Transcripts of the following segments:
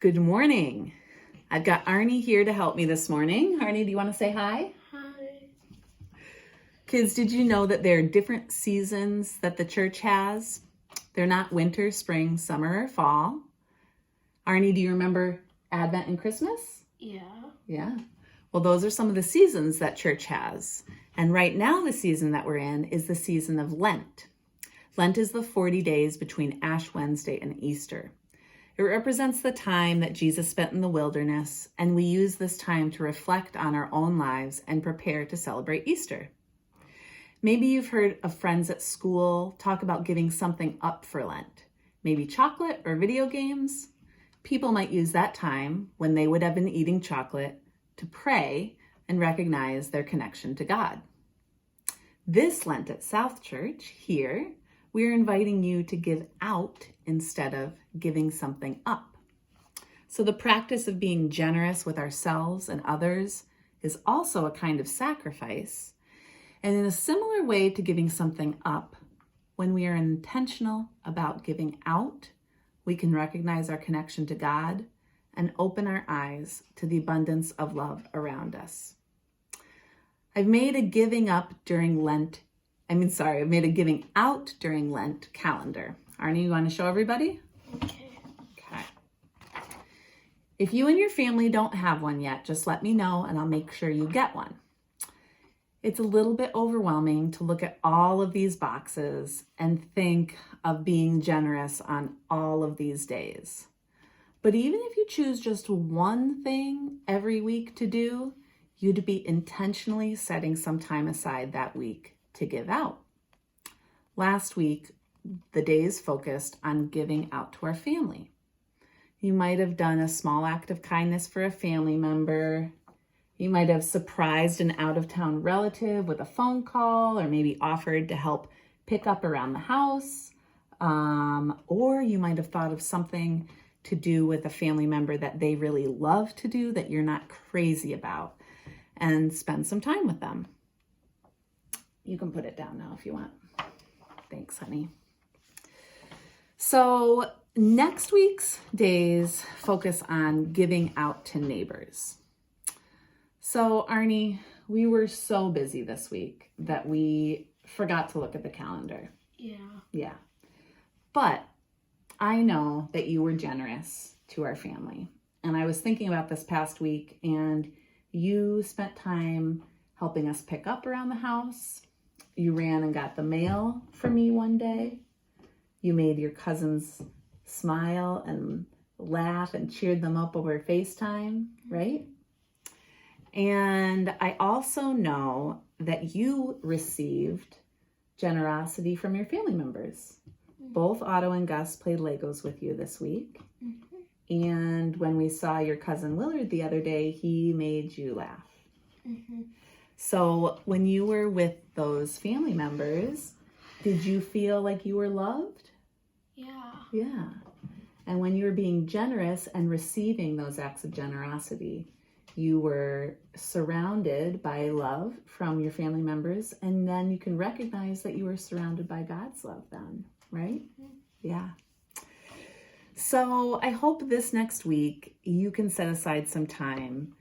Good morning. I've got Arnie here to help me this morning. Arnie, do you want to say hi? Hi. Kids, did you know that there are different seasons that the church has? They're not winter, spring, summer, or fall. Arnie, do you remember Advent and Christmas? Yeah. Yeah. Well, those are some of the seasons that church has. And right now, the season that we're in is the season of Lent. Lent is the 40 days between Ash Wednesday and Easter. It represents the time that Jesus spent in the wilderness, and we use this time to reflect on our own lives and prepare to celebrate Easter. Maybe you've heard of friends at school talk about giving something up for Lent, maybe chocolate or video games. People might use that time, when they would have been eating chocolate, to pray and recognize their connection to God. This Lent at South Church, here, we're inviting you to give out instead of giving something up. So the practice of being generous with ourselves and others is also a kind of sacrifice. And in a similar way to giving something up, when we are intentional about giving out, we can recognize our connection to God and open our eyes to the abundance of love around us. I've made a giving out during Lent calendar. Arnie, you want to show everybody? Okay. Okay. If you and your family don't have one yet, just let me know and I'll make sure you get one. It's a little bit overwhelming to look at all of these boxes and think of being generous on all of these days. But even if you choose just one thing every week to do, you'd be intentionally setting some time aside that week to give out. Last week, the days focused on giving out to our family. You might have done a small act of kindness for a family member. You might have surprised an out-of-town relative with a phone call, or maybe offered to help pick up around the house. Or you might have thought of something to do with a family member that they really love to do that you're not crazy about, and spend some time with them. You can put it down now if you want. Thanks, honey. So next week's days focus on giving out to neighbors. So Arnie, we were so busy this week that we forgot to look at the calendar. Yeah. But I know that you were generous to our family. And I was thinking about this past week, and you spent time helping us pick up around the house. You ran and got the mail for me one day. You made your cousins smile and laugh and cheered them up over FaceTime, right? And I also know that you received generosity from your family members. Both Otto and Gus played Legos with you this week. And when we saw your cousin Willard the other day, he made you laugh. So when you were with those family members, did you feel like you were loved? Yeah. And when you were being generous and receiving those acts of generosity, you were surrounded by love from your family members, and then you can recognize that you were surrounded by God's love then, right? Yeah. So I hope this next week you can set aside some time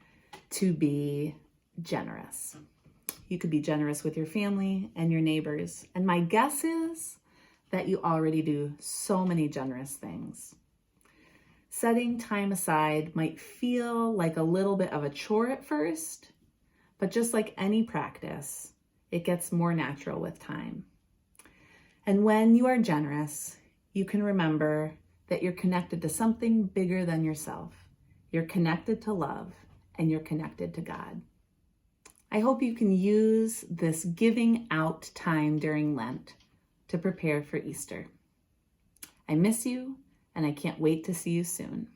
to be generous. You could be generous with your family and your neighbors. And my guess is that you already do so many generous things. Setting time aside might feel like a little bit of a chore at first, but just like any practice, it gets more natural with time. And when you are generous, you can remember that you're connected to something bigger than yourself. You're connected to love, and you're connected to God. I hope you can use this giving out time during Lent to prepare for Easter. I miss you, and I can't wait to see you soon.